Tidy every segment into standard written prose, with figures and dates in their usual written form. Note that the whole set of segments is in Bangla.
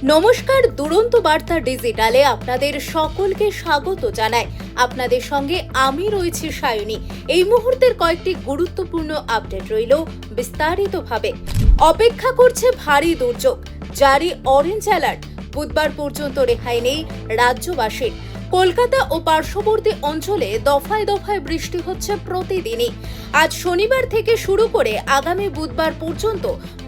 নমস্কার, দুরন্ত বার্তা ডিজিটালে আপনাদের সকলকে স্বাগত জানাই। আপনাদের সঙ্গে আমি রয়েছি সায়নী। এই মুহূর্তের কয়েকটি গুরুত্বপূর্ণ আপডেট রইল বিস্তারিতভাবে। অপেক্ষা করছে ভারী দুর্যোগ, জারি অরেঞ্জ অ্যালার্ট, বুধবার পর্যন্ত রেহাই নেই রাজ্যবাসীর। কলকাতা ও পার্শ্ববর্তী অঞ্চলে দফায় দফায় বৃষ্টি হচ্ছে প্রতিদিনই। আজ শনিবার থেকে শুরু করে আগামী বুধবার পর্যন্ত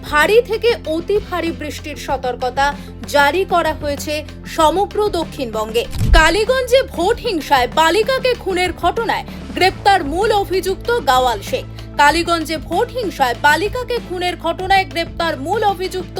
ভারী থেকে অতি ভারী বৃষ্টির সতর্কতা জারি করা হয়েছে সমগ্র দক্ষিণবঙ্গে। কালীগঞ্জে ভোট হিংসায় বালিকাকে খুনের ঘটনায় গ্রেপ্তার মূল অভিযুক্ত গাওয়াল শেখ। কালীগঞ্জে ভোট হিংসায় বালিকাকে খুনের ঘটনায় গ্রেপ্তার মূল অভিযুক্ত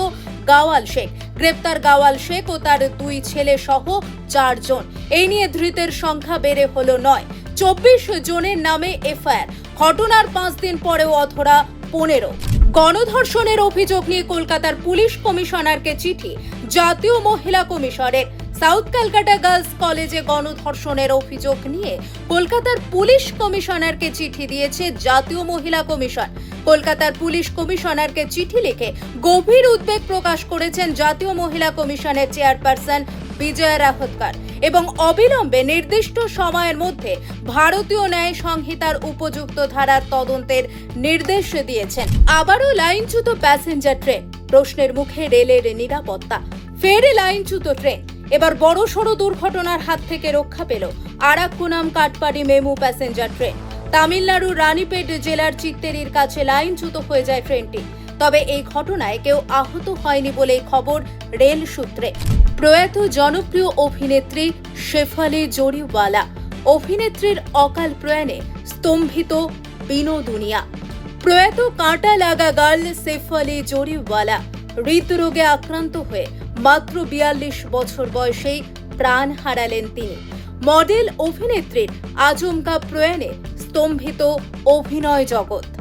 গাওয়াল শেখ। গ্রেপ্তার গাওয়াল শেখ ও তার দুই ছেলে সহ 4 জন। এই নিয়ে ধৃতের সংখ্যা বেড়ে হলো 9। 24 জনের নামে এফআইআর। ঘটনার 5 দিন পরেও অধরা 15। গণধর্ষণের অভিযোগ নিয়ে কলকাতার পুলিশ কমিশনারকে চিঠি জাতীয় মহিলা কমিশনের। সাউথ ক্যালকাটা গার্লস কলেজে গণধর্ষণের অভিযোগ নিয়ে কলকাতার পুলিশ কমিশনারকে চিঠি দিয়েছে জাতীয় মহিলা কমিশন। কলকাতার পুলিশ কমিশনারকে চিঠি লিখে গভীর উদ্বেগ প্রকাশ করেছেন জাতীয় মহিলা কমিশনের চেয়ারপারসন বিজয়া রাহতকার এবং অবিলম্বে নির্দিষ্ট সময়ের মধ্যে ভারতীয় ন্যায় সংহিতার উপযুক্ত ধারার তদন্তের নির্দেশ দিয়েছেন। আবারও লাইনচ্যুত প্যাসেঞ্জার ট্রেন, প্রশ্নের মুখে রেলের নিরাপত্তা। ফের লাইনচ্যুত ট্রেন, এবার বড়সড় দুর্ঘটনার হাত থেকে রক্ষা পেল আরাক্কুনাম কাটপাড়ি মেমু প্যাসেঞ্জার ট্রেন। তামিলনাড়ুর রানীপেট জেলার চিত্তেরির কাছে লাইনচ্যুত হয়ে যায় ট্রেনটি। তবে এই ঘটনায় কেউ আহত হয়নি বলে খবর রেল সূত্রে। প্রয়াত জনপ্রিয় অভিনেত্রী শেফালি জরিওয়ালা, অভিনেত্রীর অকাল প্রয়াণে স্তম্ভিত বিনোদুনিয়া। প্রয়াত কাঁটা লাগা গার্ল শেফালি জরিওয়ালা হৃদরোগে আক্রান্ত হয়ে মাত্র 42 বছর বয়সেই প্রাণ হারালেন তিনি। মডেল অভিনেত্রীর আচমকা প্রয়াণে স্তম্ভিত অভিনয় জগৎ।